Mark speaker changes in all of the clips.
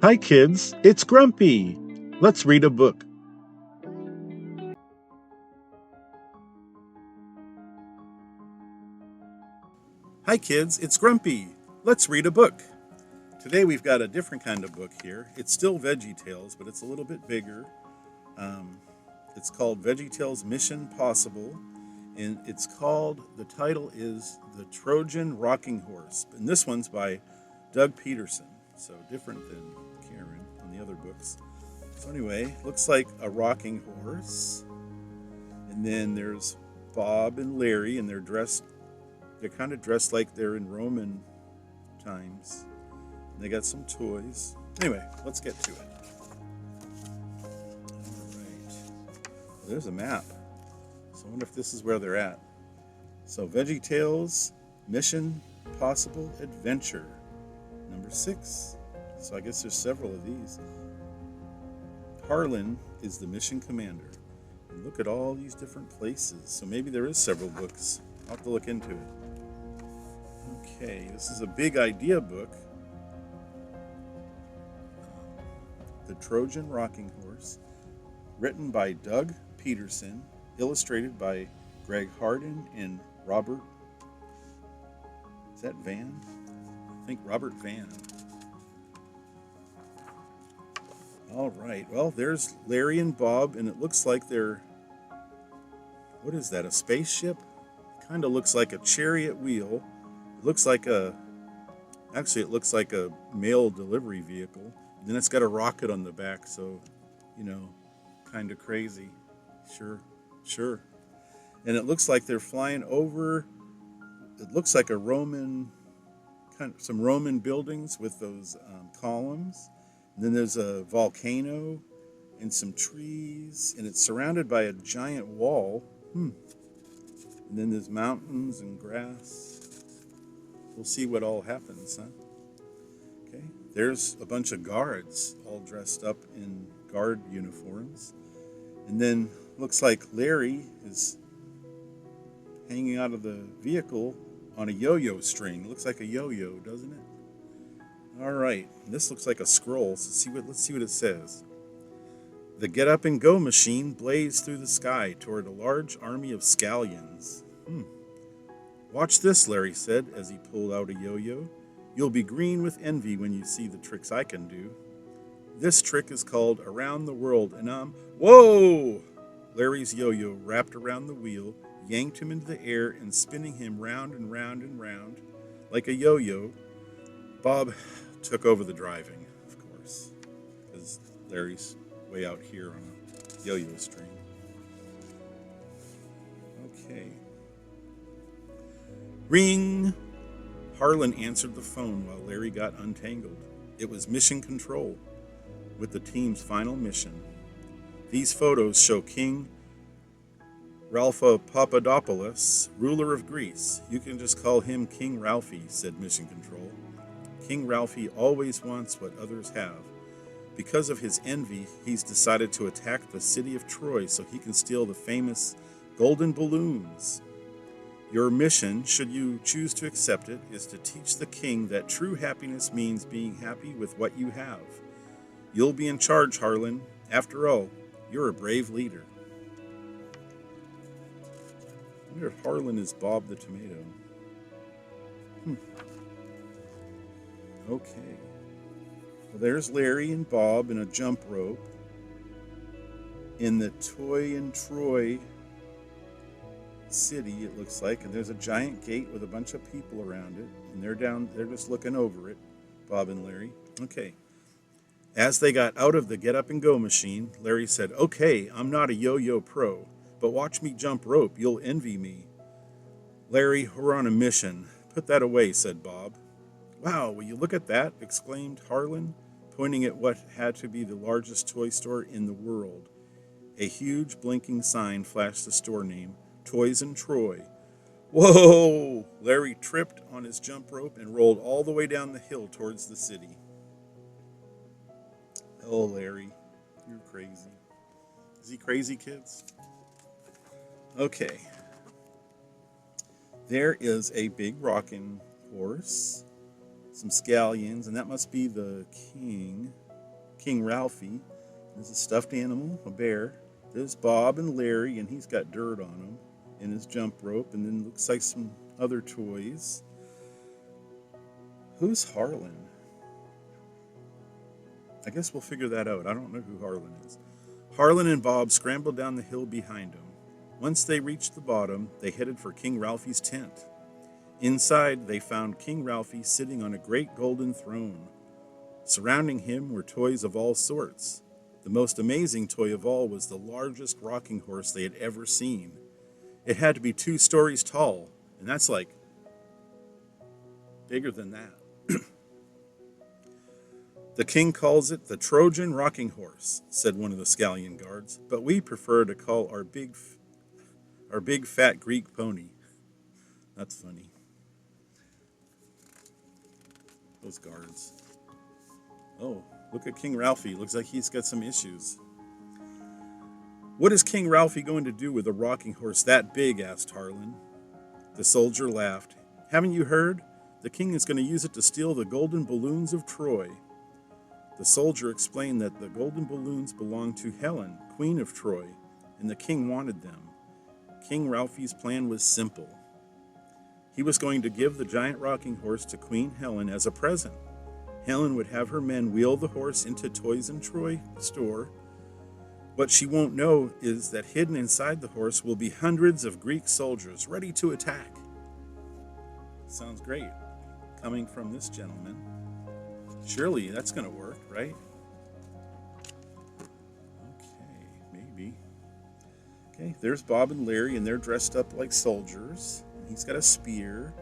Speaker 1: Hi, kids. It's Grumpy. Let's read a book. Hi, kids. It's Grumpy. Let's read a book. Today we've got a different kind of book here. It's still VeggieTales, but it's a little bit bigger. Um, it's called VeggieTales Mission Possible, and the title is The Trojan Rocking Horse. And this one's by Doug Peterson, so different than Karen on the other books. So anyway, looks like a rocking horse. And then there's Bob and Larry, and they're kind of dressed like they're in Roman times. And they got some toys. Anyway, let's get to it. All right. Well, there's a map. So I wonder if this is where they're at. So VeggieTales Mission Possible Adventure, number 6. So I guess there's several of these. Harlynn is the mission commander. And look at all these different places. So maybe there is several books. I'll have to look into it. Okay, this is a big idea book. The Trojan Rocking Horse, written by Doug Peterson, illustrated by Greg Harden and Robert. Is that Van? I think Robert Van. All right. Well, there's Larry and Bob, and it looks like they're. What is that? A spaceship? Kind of looks like a chariot wheel. It looks like a. Actually, it looks like a mail delivery vehicle. And then it's got a rocket on the back, so, kind of crazy. Sure. And it looks like they're flying over. It looks like some Roman buildings with those columns. And then there's a volcano and some trees, and it's surrounded by a giant wall. And then there's mountains and grass. We'll see what all happens, huh? Okay. There's a bunch of guards all dressed up in guard uniforms. And then looks like Larry is hanging out of the vehicle on a yo-yo string. It looks like a yo-yo, doesn't it? All right. This looks like a scroll. So let's see what it says. The Get Up and Go machine blazed through the sky toward a large army of scallions. Watch this, Larry said as he pulled out a yo-yo. You'll be green with envy when you see the tricks I can do. This trick is called Around the World, and Whoa! Larry's yo-yo wrapped around the wheel, yanked him into the air, and spinning him round and round and round. Like a yo-yo, Bob took over the driving, of course, because Larry's way out here on a yo-yo string. Okay. Ring! Harlynn answered the phone while Larry got untangled. It was Mission Control, with the team's final mission. These photos show King Ralpha Papadopoulos, ruler of Greece. You can just call him King Ralphie, said Mission Control. King Ralphie always wants what others have. Because of his envy, he's decided to attack the city of Troy so he can steal the famous golden balloons. Your mission, should you choose to accept it, is to teach the king that true happiness means being happy with what you have. You'll be in charge, Harlynn. After all, you're a brave leader. I wonder if Harlynn is Bob the Tomato. Okay. Well, there's Larry and Bob in a jump rope in the Toy and Troy city, it looks like, and there's a giant gate with a bunch of people around it, and they're just looking over it, Bob and Larry. Okay. As they got out of the Get Up and Go machine, Larry said, "Okay, I'm not a yo-yo pro, but watch me jump rope. You'll envy me." "Larry, we're on a mission. Put that away," said Bob. "Wow, will you look at that?" exclaimed Harlynn, pointing at what had to be the largest toy store in the world. A huge blinking sign flashed the store name, Toys and Troy. Whoa! Larry tripped on his jump rope and rolled all the way down the hill towards the city. Oh, Larry, you're crazy. Is he crazy, kids? Okay. There is a big rocking horse, some scallions, and that must be the king. King Ralphie. There's a stuffed animal, a bear. There's Bob and Larry, and he's got dirt on him and his jump rope, and then looks like some other toys. Who's Harlynn? I guess we'll figure that out. I don't know who Harlynn is. Harlynn and Bob scrambled down the hill behind him. Once they reached the bottom, they headed for King Ralphie's tent. Inside, they found King Ralphie sitting on a great golden throne. Surrounding him were toys of all sorts. The most amazing toy of all was the largest rocking horse they had ever seen. It had to be 2 stories tall, and that's like bigger than that. The king calls it the Trojan rocking horse, said one of the scallion guards, but we prefer to call our big fat Greek pony. That's funny. Those guards. Oh, look at King Ralphie. Looks like he's got some issues. What is King Ralphie going to do with a rocking horse that big? Asked Harlynn. The soldier laughed. Haven't you heard? The king is going to use it to steal the golden balloons of Troy. The soldier explained that the golden balloons belonged to Helen, Queen of Troy, and the king wanted them. King Ralphie's plan was simple. He was going to give the giant rocking horse to Queen Helen as a present. Helen would have her men wheel the horse into Toys and Troy store. What she won't know is that hidden inside the horse will be hundreds of Greek soldiers ready to attack. Sounds great. Coming from this gentleman. Surely that's going to work, right? Okay, maybe. Okay, there's Bob and Larry, and they're dressed up like soldiers. He's got a spear.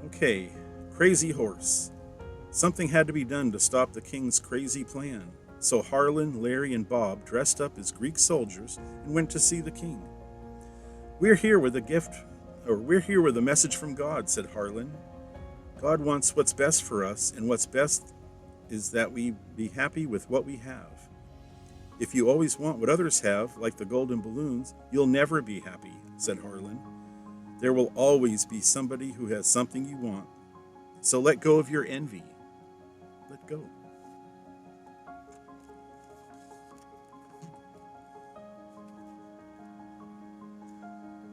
Speaker 1: Okay, crazy horse. Something had to be done to stop the king's crazy plan. So Harlynn, Larry, and Bob dressed up as Greek soldiers and went to see the king. We're here with a message from God, said Harlynn. God wants what's best for us, and what's best is that we be happy with what we have. If you always want what others have, like the golden balloons, you'll never be happy, said Harlynn. There will always be somebody who has something you want. So let go of your envy. Let go.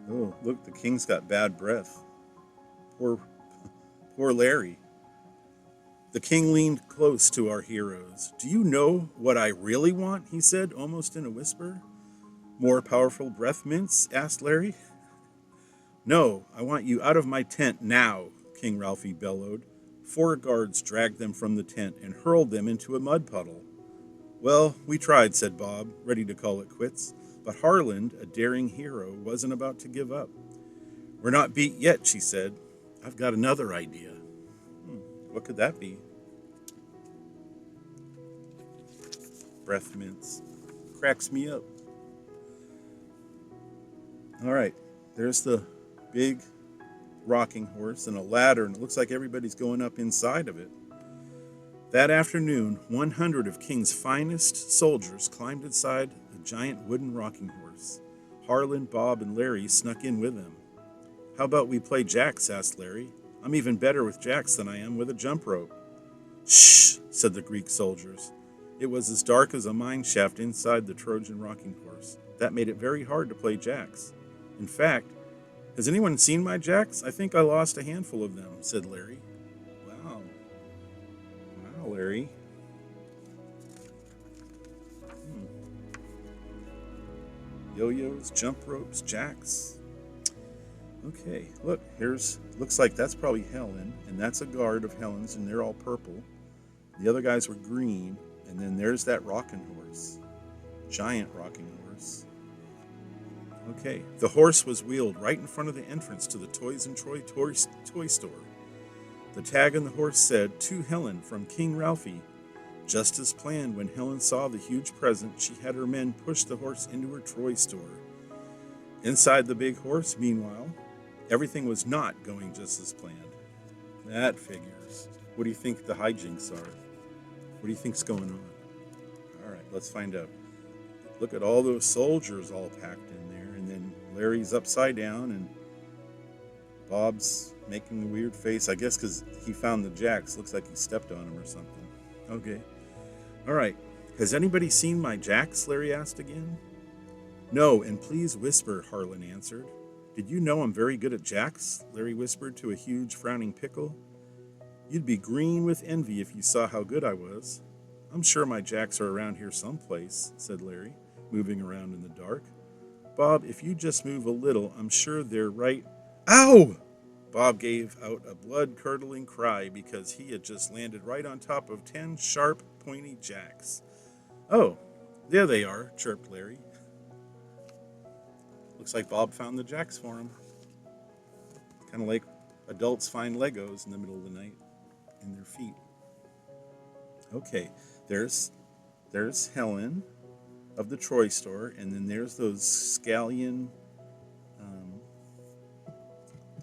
Speaker 1: Oh, look, the king's got bad breath. Poor Larry. The king leaned close to our heroes. Do you know what I really want? He said, almost in a whisper. More powerful breath mints? Asked Larry. No, I want you out of my tent now, King Ralphie bellowed. 4 guards dragged them from the tent and hurled them into a mud puddle. Well, we tried, said Bob, ready to call it quits. But Harlynn, a daring hero, wasn't about to give up. We're not beat yet, she said. I've got another idea. What could that be? Breath mints. Cracks me up. All right, there's the big rocking horse and a ladder, and it looks like everybody's going up inside of it. That afternoon, 100 of King's finest soldiers climbed inside the giant wooden rocking horse. Harlynn, Bob, and Larry snuck in with them. How about we play jacks? Asked Larry. I'm even better with jacks than I am with a jump rope. Shh, said the Greek soldiers. It was as dark as a mine shaft inside the Trojan rocking horse. That made it very hard to play jacks. In fact, has anyone seen my jacks? I think I lost a handful of them, said Larry. Wow. Wow, Larry. Yo-yos, jump ropes, jacks. Okay, look, looks like that's probably Helen, and that's a guard of Helen's, and they're all purple. The other guys were green, and then there's that rocking horse. Giant rocking horse. Okay, the horse was wheeled right in front of the entrance to the Toys and Troy toy store. The tag on the horse said, To Helen from King Ralphie. Just as planned, when Helen saw the huge present, she had her men push the horse into her Troy store. Inside the big horse, meanwhile, everything was not going just as planned. That figures. What do you think the hijinks are? What do you think's going on? All right, let's find out. Look at all those soldiers all packed in there, and then Larry's upside down, and Bob's making a weird face, I guess because he found the jacks. Looks like he stepped on them or something. Okay. All right. Has anybody seen my jacks? Larry asked again. No, and please whisper, Harlynn answered. Did you know I'm very good at jacks? Larry whispered to a huge frowning pickle. You'd be green with envy if you saw how good I was. I'm sure my jacks are around here someplace, said Larry, moving around in the dark. Bob, if you just move a little, I'm sure they're right. Ow! Bob gave out a blood-curdling cry because he had just landed right on top of 10 sharp, pointy jacks. Oh, there they are, chirped Larry. Looks like Bob found the jacks for him. Kind of like adults find Legos in the middle of the night in their feet. Okay, there's Helen of the Troy store, and then there's those scallion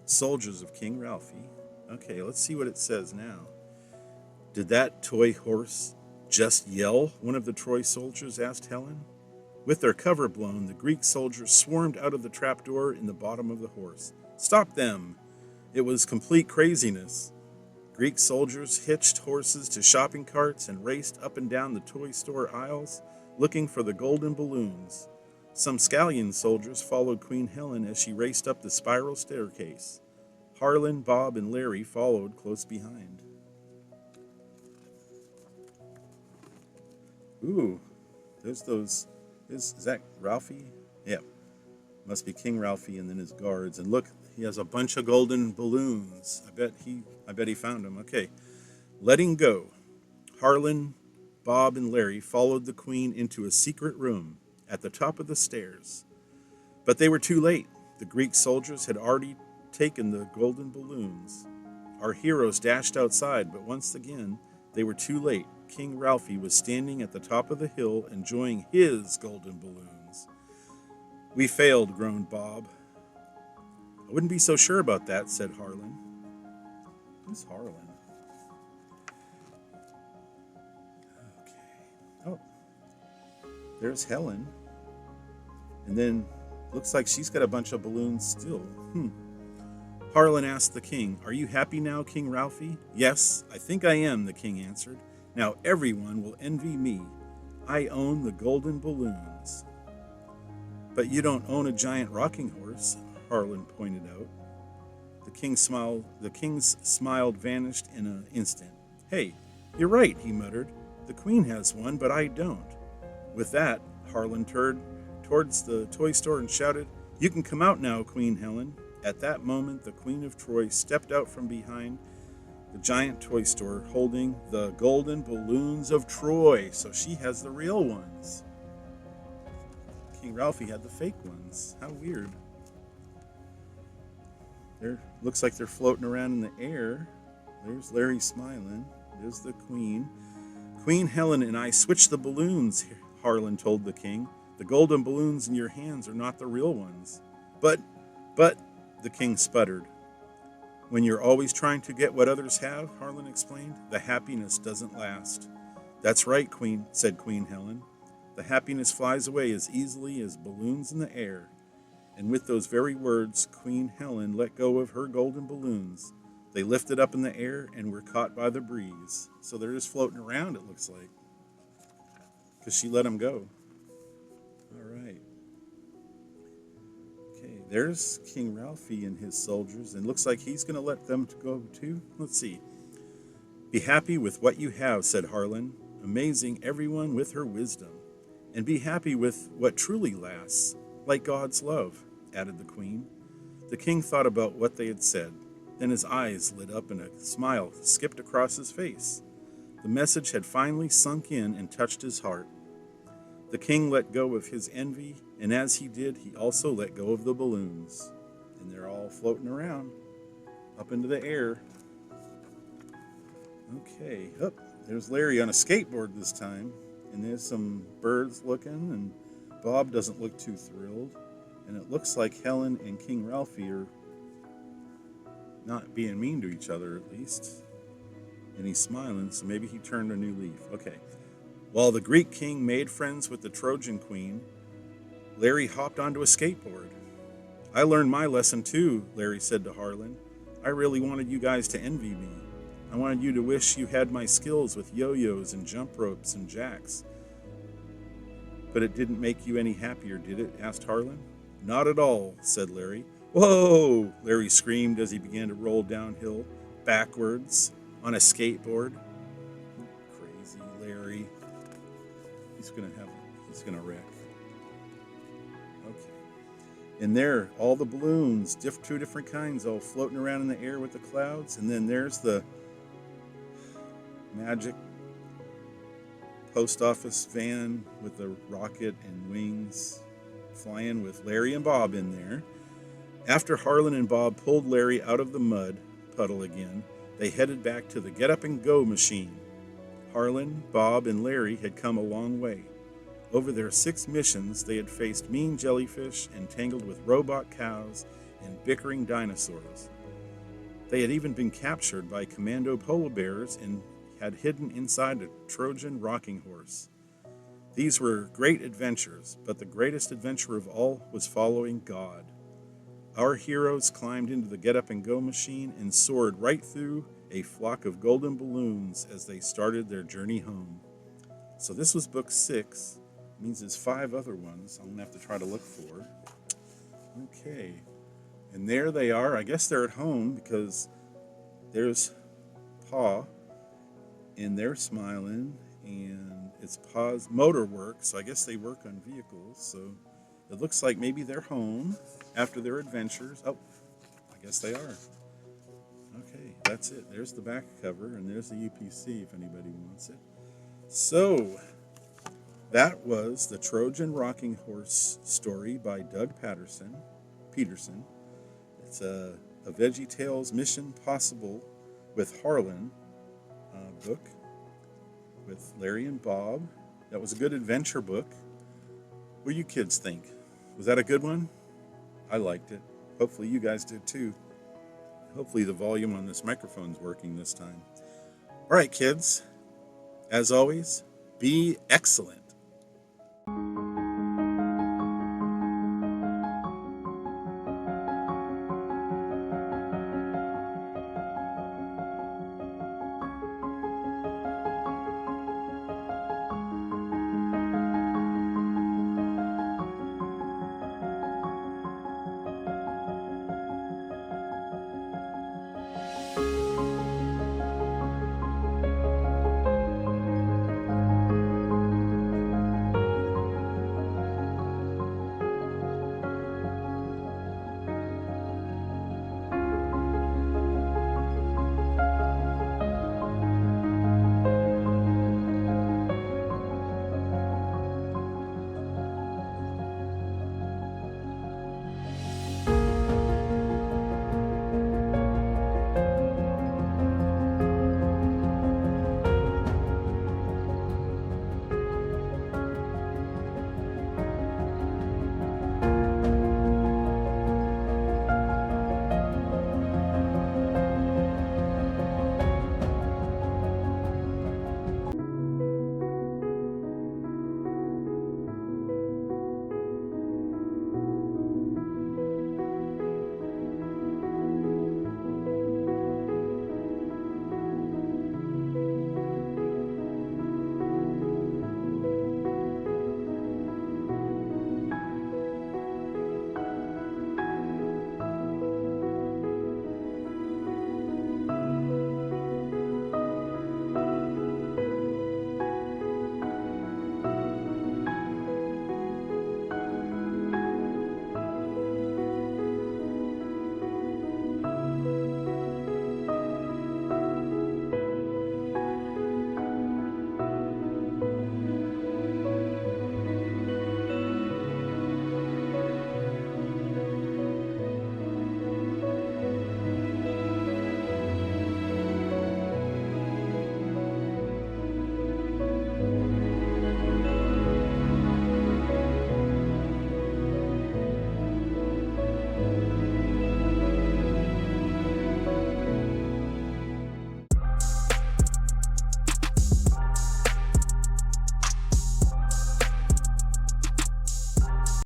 Speaker 1: soldiers of King Ralphie. Okay, let's see what it says now. Did that toy horse just yell? One of the Troy soldiers asked Helen. With their cover blown, the Greek soldiers swarmed out of the trapdoor in the bottom of the horse. Stop them! It was complete craziness. Greek soldiers hitched horses to shopping carts and raced up and down the toy store aisles, looking for the golden balloons. Some scallion soldiers followed Queen Helen as she raced up the spiral staircase. Harlynn, Bob, and Larry followed close behind. Ooh, there's those. Is that Ralphie? Yeah, must be King Ralphie and then his guards. And look, he has a bunch of golden balloons. I bet he found them. Okay, letting go. Harlynn, Bob, and Larry followed the Queen into a secret room at the top of the stairs. But they were too late. The Greek soldiers had already taken the golden balloons. Our heroes dashed outside, but once again, they were too late. King Ralphie was standing at the top of the hill enjoying his golden balloons. We failed, groaned Bob. I wouldn't be so sure about that, said Harlynn. Who's Harlynn? Okay. Oh, there's Helen. And then looks like she's got a bunch of balloons still. Harlynn asked the king, Are you happy now, King Ralphie? Yes, I think I am, the king answered. Now everyone will envy me. I own the golden balloons. But you don't own a giant rocking horse, Harlynn pointed out. The king's smile vanished in an instant. Hey, you're right, he muttered. The queen has one, but I don't. With that, Harlynn turned towards the toy store and shouted, You can come out now, Queen Helen. At that moment, the Queen of Troy stepped out from behind the giant toy store holding the golden balloons of Troy. So she has the real ones. King Ralphie had the fake ones. How weird. Looks like they're floating around in the air. There's Larry smiling. There's the Queen. Queen Helen and I switched the balloons, Harlynn told the king. The golden balloons in your hands are not the real ones. But, the king sputtered. When you're always trying to get what others have, Harlynn explained, the happiness doesn't last. That's right, Queen, said Queen Helen. The happiness flies away as easily as balloons in the air. And with those very words, Queen Helen let go of her golden balloons. They lifted up in the air and were caught by the breeze. So they're just floating around, it looks like. Because she let them go. All right. Okay, there's King Ralphie and his soldiers, and looks like he's going to let them go too. Let's see. Be happy with what you have, said Harlynn, amazing everyone with her wisdom. And be happy with what truly lasts, like God's love, added the Queen. The king thought about what they had said. Then his eyes lit up and a smile skipped across his face. The message had finally sunk in and touched his heart. The king let go of his envy, and as he did, he also let go of the balloons. And they're all floating around, up into the air. Okay, there's Larry on a skateboard this time. And there's some birds looking, and Bob doesn't look too thrilled. And it looks like Helen and King Ralphie are not being mean to each other, at least. And he's smiling, so maybe he turned a new leaf. Okay. While the Greek king made friends with the Trojan queen, Larry hopped onto a skateboard. I learned my lesson too, Larry said to Harlynn. I really wanted you guys to envy me. I wanted you to wish you had my skills with yo-yos and jump ropes and jacks. But it didn't make you any happier, did it? Asked Harlynn. Not at all, said Larry. Whoa! Larry screamed as he began to roll downhill, backwards, on a skateboard. Crazy Larry. He's gonna wreck. Okay. And there, all the balloons, two different kinds, all floating around in the air with the clouds. And then there's the magic post office van with the rocket and wings flying with Larry and Bob in there. After Harlynn and Bob pulled Larry out of the mud puddle again, they headed back to the Get Up and Go machine. Harlynn, Bob, and Larry had come a long way. Over their 6 missions, they had faced mean jellyfish and tangled with robot cows and bickering dinosaurs. They had even been captured by commando polar bears and had hidden inside a Trojan rocking horse. These were great adventures, but the greatest adventure of all was following God. Our heroes climbed into the Get Up and Go machine and soared right through a flock of golden balloons as they started their journey home. So this was book 6. It means there's 5 other ones I'm going to have to try to look for. Okay. And there they are. I guess they're at home because there's Pa, and they're smiling, and it's Pa's motor work, so I guess they work on vehicles. So it looks like maybe they're home after their adventures. Oh, I guess they are. Okay, that's it. There's the back cover, and there's the UPC if anybody wants it. So that was the Trojan Rocking Horse story by Doug Peterson. It's a VeggieTales Mission Possible with Harlynn book with Larry and Bob. That was a good adventure book. What do you kids think? Was that a good one? I liked it. Hopefully you guys did too. Hopefully the volume on this microphone's working this time. All right, kids. As always, be excellent.